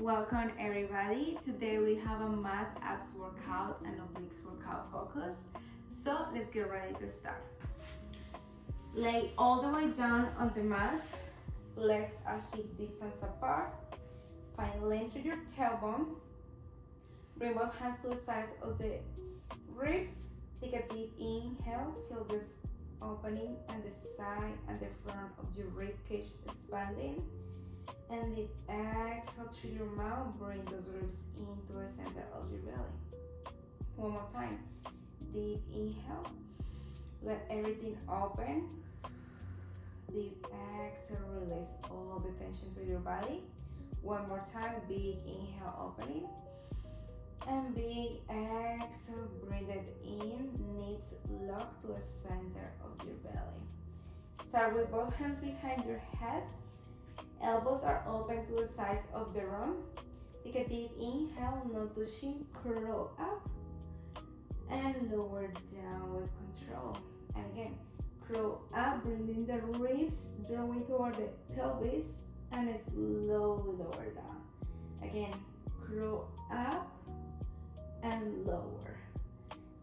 Welcome everybody. Today we have a mat abs workout and obliques workout focus. So let's get ready to start. Lay all the way down on the mat. Legs are hip distance apart. Find length to your tailbone. Bring both hands to the sides of the ribs. Take a deep inhale. Feel the opening and the side and the front of your rib cage expanding. And deep exhale through your mouth. Bring those ribs into the center of your belly. One more time. Deep inhale. Let everything open. Deep exhale. Release all the tension to your body. One more time. Big inhale, opening. And big exhale. Breathe it in. Knees lock to the center of your belly. Start with both hands behind your head. Elbows are open to the sides of the room. Take a deep inhale, no touching, curl up and lower down with control. And again, curl up, bringing the ribs, drawing toward the pelvis, and slowly lower down. Again, curl up and lower.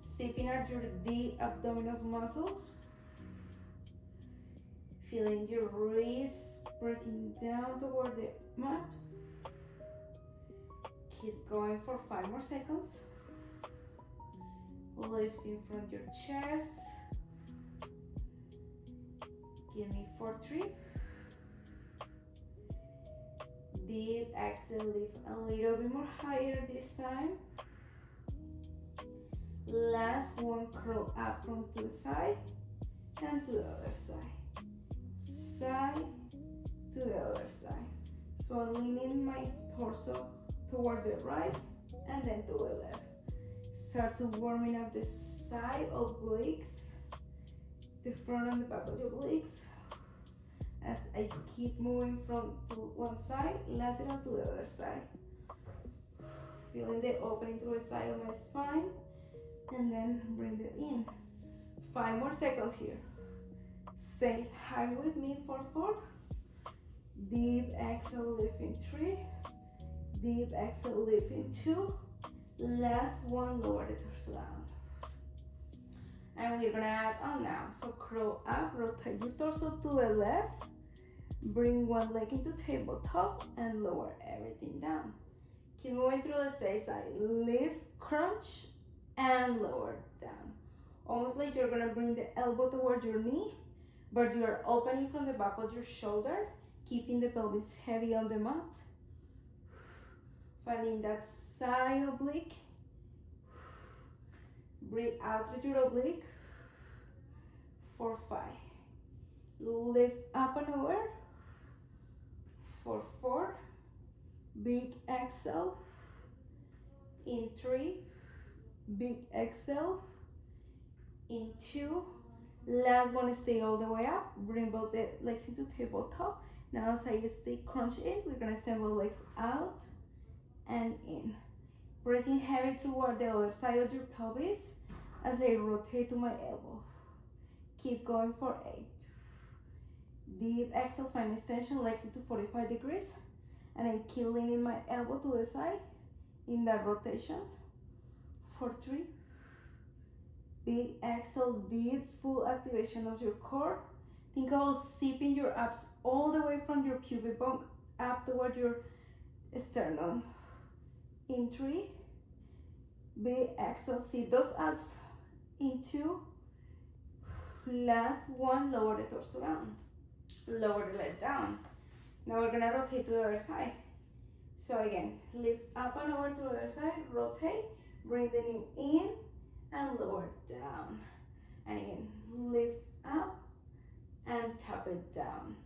Sipping out your deep abdominal muscles. Feeling your ribs pressing down toward the mat. Keep going for 5 more seconds. Lifting from your chest. Give me 4, 3. Deep exhale, lift a little bit more higher this time. Last one, curl up from to the side and to the other side. Side to the other side. So I'm leaning my torso toward the right and then to the left. Start to warming up the side obliques, the front and the back of the obliques. As I keep moving from to one side, lateral to the other side. Feeling the opening through the side of my spine and then bring it in. 5 more seconds here. Stay high with me for 4. Deep exhale, lifting 3. Deep exhale, lifting 2. Last one, lower the torso down. And we're gonna add on now. So curl up, rotate your torso to the left. Bring one leg into tabletop and lower everything down. Keep moving through the same side. Lift, crunch, and lower down. Almost like you're gonna bring the elbow toward your knee, but you are opening from the back of your shoulder, keeping the pelvis heavy on the mat. Finding that side oblique. Breathe out through your oblique. For 5. Lift up and over. For 4. Big exhale. In 3. Big exhale. In 2. Last one, stay all the way up. Bring both the legs into tabletop. Now as I stay crunch in, we're gonna send both legs out and in. Pressing heavy toward the other side of your pelvis as I rotate to my elbow. Keep going for 8. Deep exhale, find extension, legs into 45 degrees. And I keep leaning my elbow to the side in that rotation. For 3. Big exhale, deep, full activation of your core. Think about zipping your abs all the way from your pubic bone up toward your sternum. In 3. Big exhale, zip those abs. In 2. Last one, lower the torso down. Lower the leg down. Now we're gonna rotate to the other side. So again, lift up and over to the other side, rotate, bring the knee in, and lower down. And again, lift up and tap it down.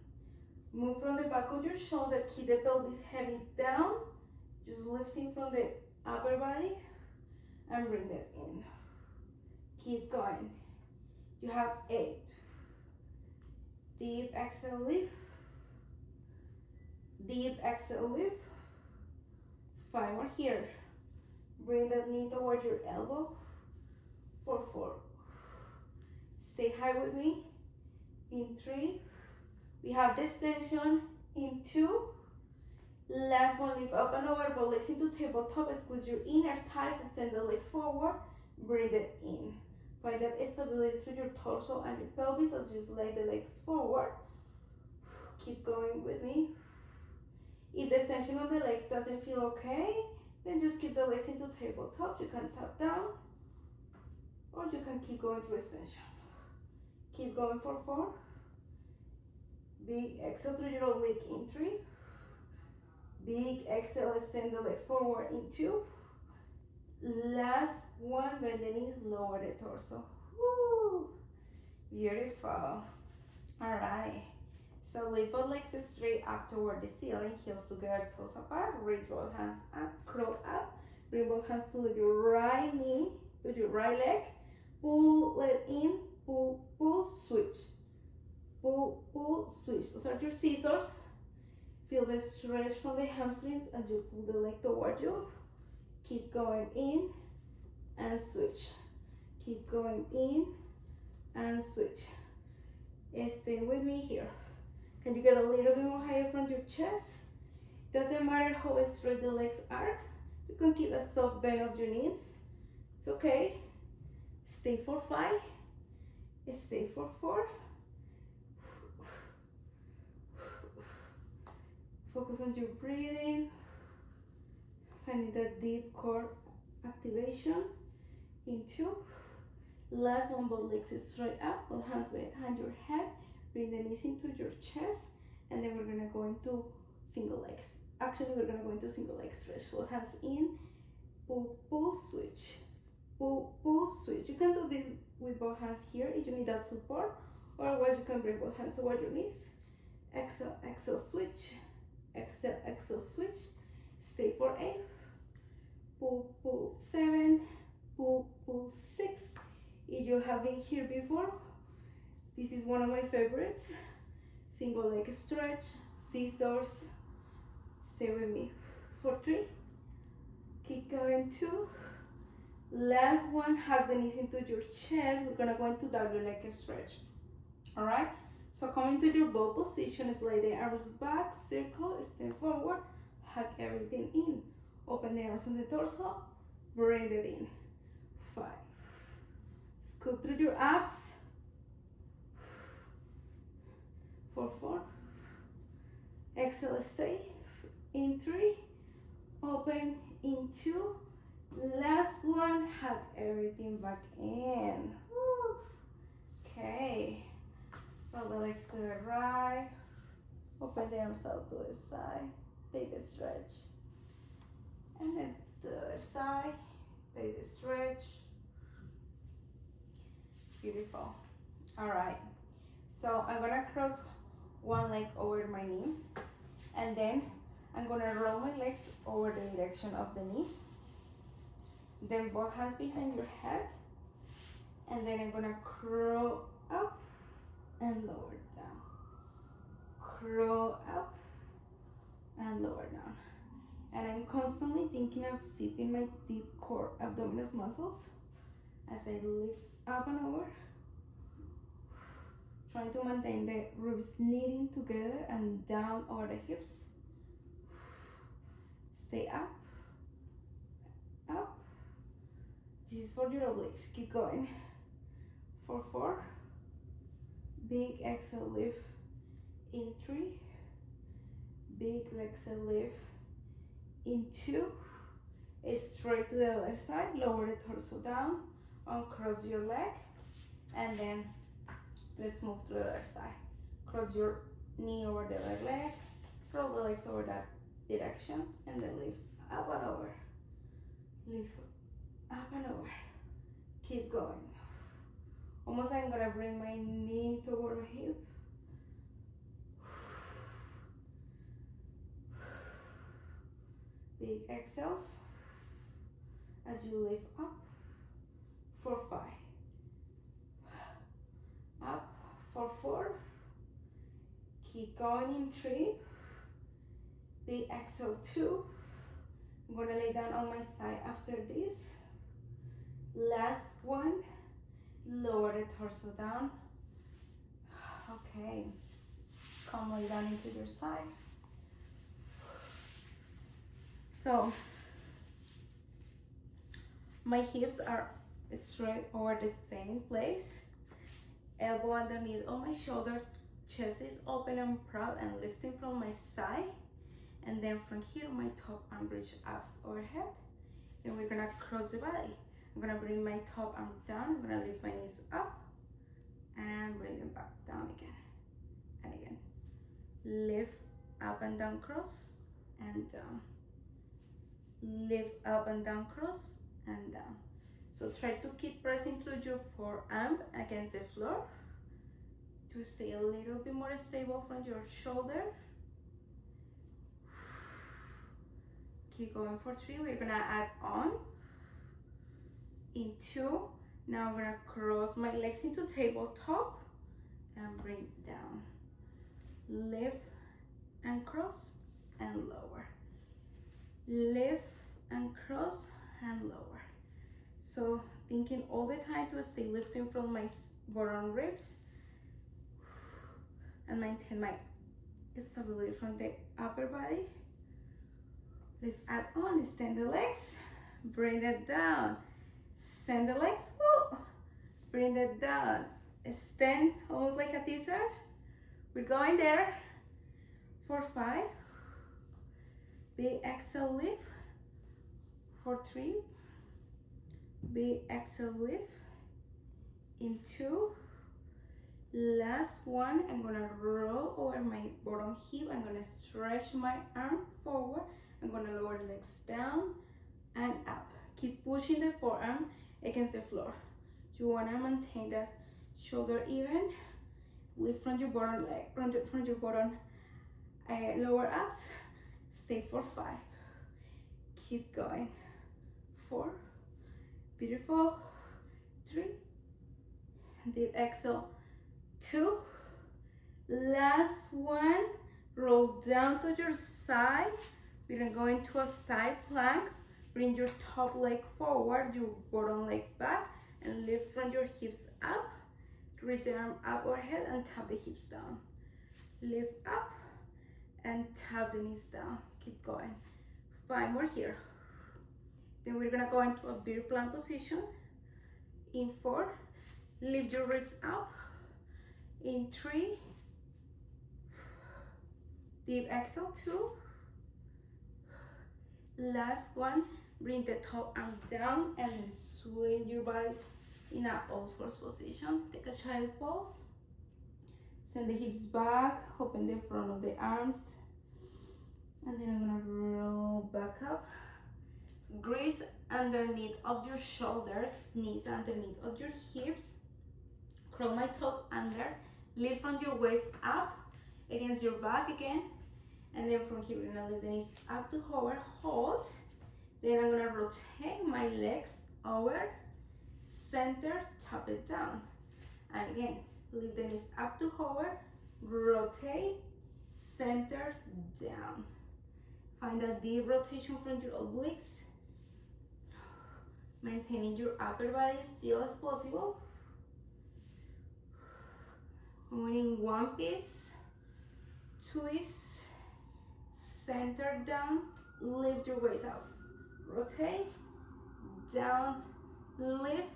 Move from the back of your shoulder, keep the pelvis heavy down, just lifting from the upper body and bring that in. Keep going. You have 8. Deep exhale, lift. Deep exhale, lift. 5 more here. Bring that knee toward your elbow. For 4. Stay high with me. In 3. We have this tension. In 2. Last one, lift up and over, both legs into tabletop, squeeze your inner thighs, extend the legs forward, breathe it in. Find that stability through your torso and your pelvis as you slide the legs forward. Keep going with me. If the extension of the legs doesn't feel okay, then just keep the legs into tabletop. You can tap down, or you can keep going through extension. Keep going for 4. Big exhale through your oblique in 3. Big exhale, extend the legs forward in 2. Last one, bend the knees, lower the torso. Woo! Beautiful. All right. So lift both legs straight up toward the ceiling, heels together, toes apart, raise both hands up, curl up. Bring both hands to your right knee, to your right leg. Pull it in, pull, pull, switch. Pull, pull, switch. Those are your scissors. Feel the stretch from the hamstrings as you pull the leg toward you. Keep going in and switch. Keep going in and switch. Stay with me here. Can you get a little bit more higher from your chest? Doesn't matter how straight the legs are. You can keep a soft bend of your knees. It's okay. Stay for 5. Stay for 4. Focus on your breathing. Finding that deep core activation. In 2. Last one, both legs straight up, both hands behind your head. Bring the knees into your chest, and then we're gonna go into single legs. Actually, we're gonna go into single leg stretch. Both hands in, pull, pull, switch. Pull, pull, switch. You can do this with both hands here if you need that support, or otherwise you can bring both hands toward your knees. Exhale, exhale, switch. Exhale, exhale, switch. Stay for 8. Pull, pull, 7. Pull, pull, 6. If you have been here before, this is one of my favorites. Single leg stretch, scissors. Stay with me for 3. Keep going 2. Last one, hug the knees into your chest. We're gonna go into double leg stretch. All right? So come into your bow position, slide the arms back, circle, extend forward, hug everything in. Open the arms on the torso, breathe it in. 5. Scoop through your abs. For 4. Exhale, stay. In 3. Open in 2. Last one, hug everything back in. Woo. Okay. Roll the legs to the right. Open the arms out to the side. Take the stretch. And then to the other side. Take the stretch. Beautiful. All right. So I'm gonna cross one leg over my knee, and then I'm gonna roll my legs over the direction of the knees. Then both hands behind your head, and then I'm gonna curl up and lower down. Curl up and lower down. And I'm constantly thinking of zipping my deep core abdominal muscles as I lift up and over. Trying to maintain the ribs knitting together and down over the hips. Stay up, up. This is for your obliques. Keep going. For 4. Big exhale, lift. In 3. Big exhale, lift. In 2. Straight to the other side. Lower the torso down. Uncross your leg. And then let's move to the other side. Cross your knee over the other leg. Roll the legs over that direction. And then lift up and over. Lift up and over. Keep going. Almost I'm gonna bring my knee toward my hip. Big exhales as you lift up for 5. Up for 4. Keep going in 3. Big exhale 2. I'm gonna lay down on my side after this. Last one. Lower the torso down. Okay. Come lay down into your side. So my hips are straight over the same place. Elbow underneath on my shoulder, chest is open and proud and lifting from my side. And then from here, my top arm reach abs overhead. Then we're gonna cross the body. I'm gonna bring my top arm down. I'm gonna lift my knees up and bring them back down again and again. Lift up and down, cross and down. Lift up and down, cross and down. So try to keep pressing through your forearm against the floor to stay a little bit more stable from your shoulder. Keep going for 3. We're gonna add on in 2. Now I'm gonna cross my legs into tabletop and bring down. Lift and cross and lower. Lift and cross and lower. So thinking all the time to stay lifting from my bottom ribs and maintain my stability from the upper body. Let's add on, extend the legs, bring it down, extend the legs, woo. Bring it down, extend almost like a teaser. We're going there for 5, big exhale lift for 3, big exhale lift in 2, last one. I'm gonna roll over my bottom hip, I'm gonna stretch my arm forward, I'm gonna lower the legs down and up. Keep pushing the forearm against the floor. You wanna maintain that shoulder even. Lift from your bottom leg, from your bottom lower abs. Stay for 5. Keep going. 4. Beautiful. 3. Deep exhale. 2. Last one. Roll down to your side. We're gonna go into a side plank. Bring your top leg forward, your bottom leg back, and lift from your hips up. Reach the arm up overhead and tap the hips down. Lift up and tap the knees down. Keep going. 5 more here. Then we're gonna go into a bear plank position. In 4, lift your ribs up. In 3, deep exhale, 2. Last one, bring the top arm down and then swing your body in an all-fours position. Take a child pose. Send the hips back, open the front of the arms. And then I'm gonna roll back up. Grease underneath of your shoulders, knees underneath of your hips. Curl my toes under. Lift from your waist up against your back again. And then from here, we're gonna lift the knees up to hover, hold. Then I'm gonna rotate my legs over, center, tap it down. And again, lift the knees up to hover, rotate, center, down. Find a deep rotation from your obliques. Maintaining your upper body still as possible. Moving one piece, twist, center down, lift your waist up. Rotate, down, lift,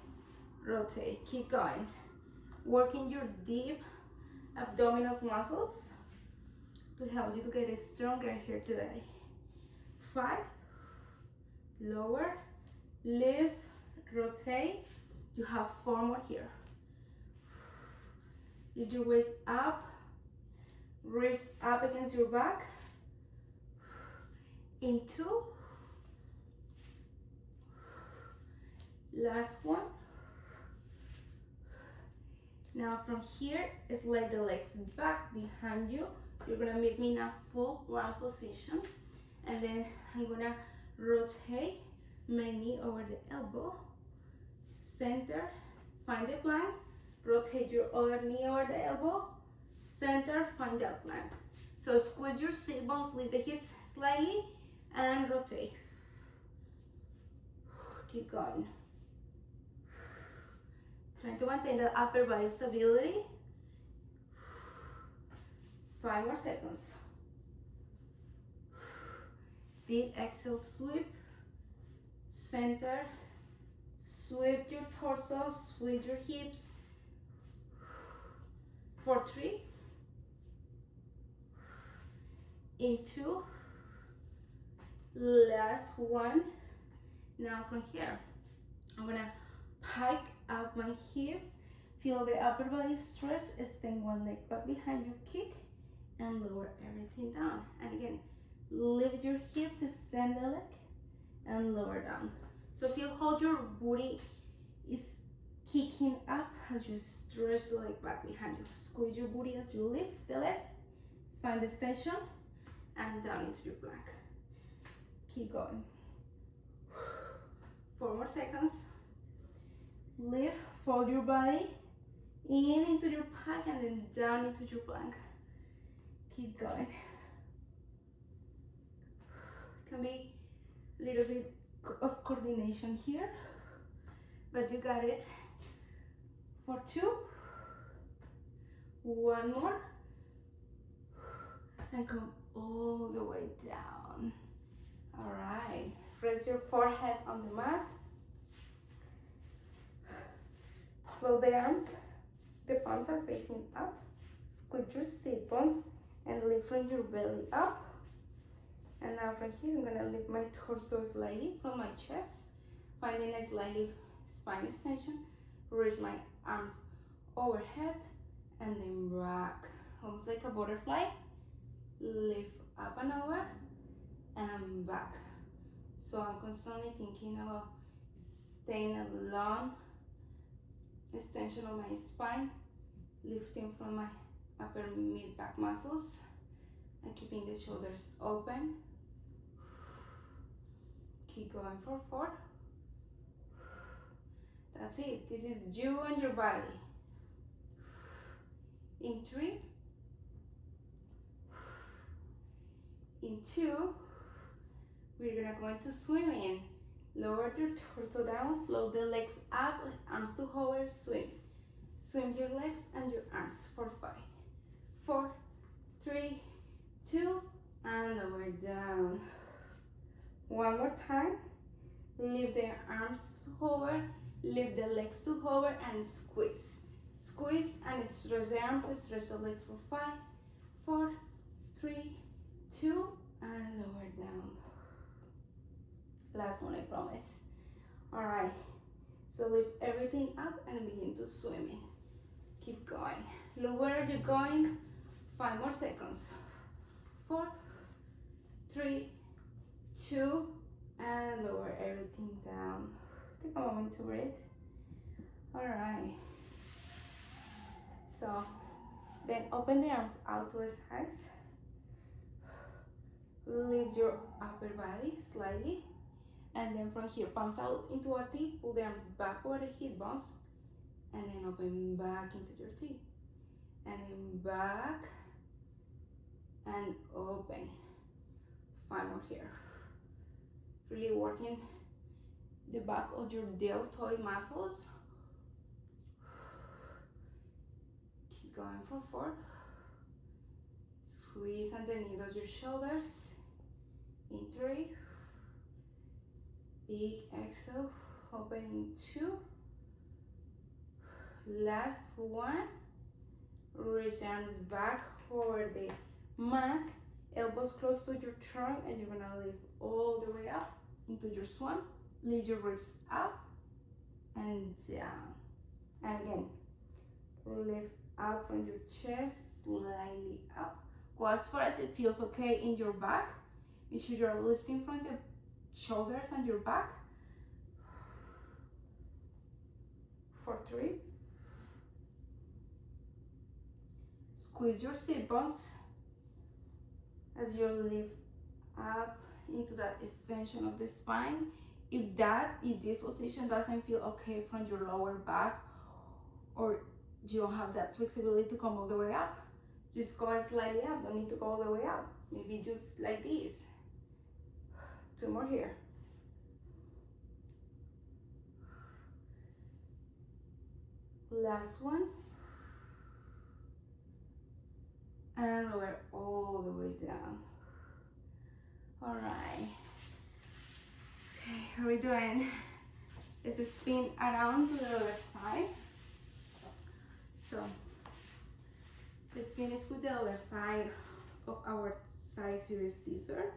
rotate. Keep going. Working your deep abdominal muscles to help you to get stronger here today. 5, lower, lift, rotate. You have 4 more here. Lift your waist up, ribs up against your back. In 2, last one. Now from here, slide the legs back behind you. You're gonna meet me in a full plank position. And then I'm gonna rotate my knee over the elbow. Center, find the plank. Rotate your other knee over the elbow. Center, find that plank. So squeeze your sit bones, lift the hips slightly, and rotate. Keep going. Trying to maintain the upper body stability. 5 more seconds. Deep exhale, sweep, center, sweep your torso, sweep your hips. For 3, in 2, last 1. Now from here, I'm gonna pike up my hips, feel the upper body stretch, extend one leg back behind you, kick, and lower everything down. And again, lift your hips, extend the leg, and lower down. So feel how your booty is kicking up as you stretch the leg back behind you. Squeeze your booty as you lift the leg, spine extension, and down into your plank. Keep going. 4 more seconds. Lift, fold your body in into your pike and then down into your plank. Keep going. Can be a little bit of coordination here, but you got it. For 2, 1 more, and come all the way down. All right, rest your forehead on the mat. Float the arms, the palms are facing up. Squeeze your sit bones and lift your belly up. And now from here, I'm gonna lift my torso slightly from my chest, finding a slightly spine extension. Reach my arms overhead and then back, almost like a butterfly. Lift up and over and back. So I'm constantly thinking about staying a long extension of my spine, lifting from my upper mid-back muscles and keeping the shoulders open. Keep going for 4. That's it. This is you and your body. In 3, in 2, we're gonna go into swimming. Lower your torso down, float the legs up, arms to hover, swim. Swim your legs and your arms for 5, 4, 3, 2, and lower down. 1 more time. Lift the arms to hover, lift the legs to hover, and squeeze. Squeeze and stretch the arms, stretch the legs for 5, 4, 3, 2, and lower down. Last one, I promise. All right, so lift everything up and begin to swimming. Keep going. Look, where are you going? 5 more seconds. 4, 3, 2, and lower everything down. Take a moment to breathe. All right. So then open the arms out to the sides. Lift your upper body slightly. And then from here, palms out into a T, pull the arms back over the hip bones, and then open back into your T. And then back, and open. 5 more here. Really working the back of your deltoid muscles. Keep going for 4. Squeeze underneath of your shoulders. In 3. Big exhale, open in 2. Last 1. Reach arms back over the mat, elbows close to your trunk, and you're gonna lift all the way up into your swan. Lift your ribs up and down. And again, lift up from your chest, slightly up. Go as far as it feels okay in your back. Make sure you're lifting from your shoulders and your back. For 3. Squeeze your sit bones as you lift up into that extension of the spine. If this position doesn't feel okay from your lower back, or you don't have that flexibility to come all the way up, just go slightly up. Don't need to go all the way up. Maybe just like this. 2 more here. Last one. And lower all the way down. All right. Okay, how are we doing? Let's spin around to the other side. So let's finish with the other side of our side series teaser.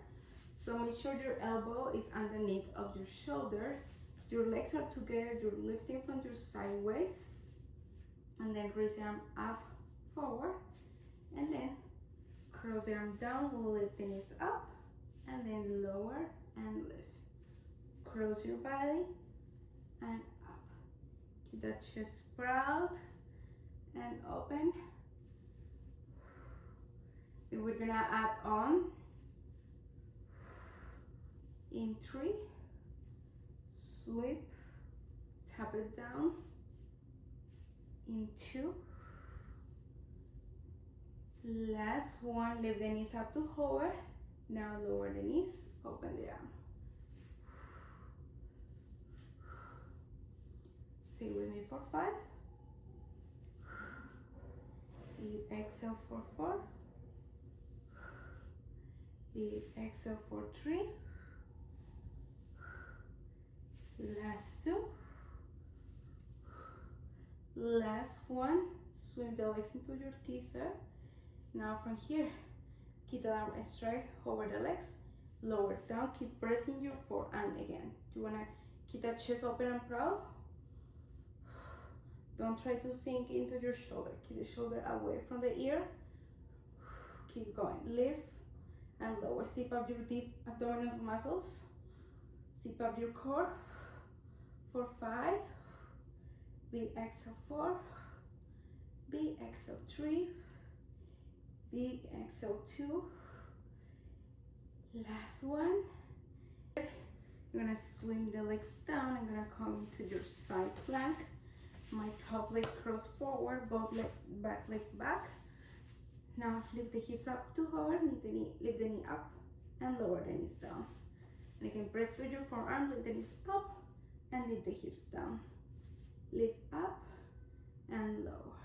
So make sure your elbow is underneath of your shoulder. Your legs are together, you're lifting from your sideways. And then raise the arm up, forward. And then cross the arm down, lift the knees up. And then lower and lift. Cross your body and up. Keep that chest proud and open. Then we're gonna add on in 3, sweep, tap it down, in 2, last one, lift the knees up to hover, now lower the knees, open the arm. Stay with me for 5, deep exhale for 4, deep exhale for 3, last 2, last one, swing the legs into your teaser. Now from here, keep the arm straight over the legs, lower down, keep pressing your forearm again. You wanna keep that chest open and proud. Don't try to sink into your shoulder. Keep the shoulder away from the ear. Keep going, lift and lower. Zip up your deep abdominal muscles. Zip up your core for 5. Big exhale 4. Big exhale 3. Big exhale 2. Last one. You're gonna swing the legs down. I'm gonna come to your side plank. My top leg cross forward, both leg back. Now lift the hips up to hover, lift the knee up and lower the knees down. And you can press with your forearm, lift the knees up and lift the hips down. Lift up and lower.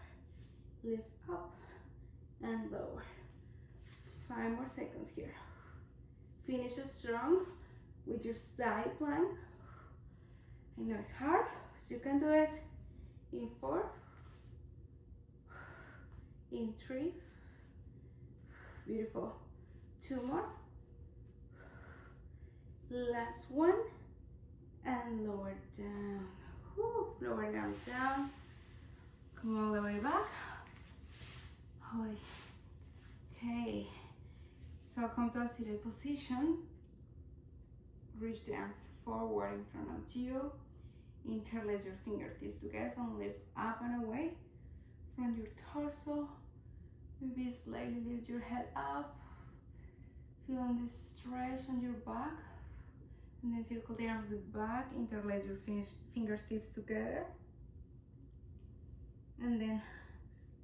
Lift up and lower. 5 more seconds here. Finish strong with your side plank. I know it's hard, so you can do it in 4, in 3, beautiful, 2 more, last one, and lower down. Woo. Lower down, down, come all the way back. Okay, so come to a seated position, reach the arms forward in front of you. Interlace your fingertips together and lift up and away from your torso. Maybe slightly lift your head up. Feeling the stretch on your back. And then circle the arms back. Interlace your fingertips together. And then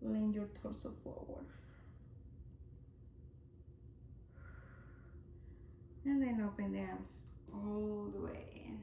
lean your torso forward. And then open the arms all the way in.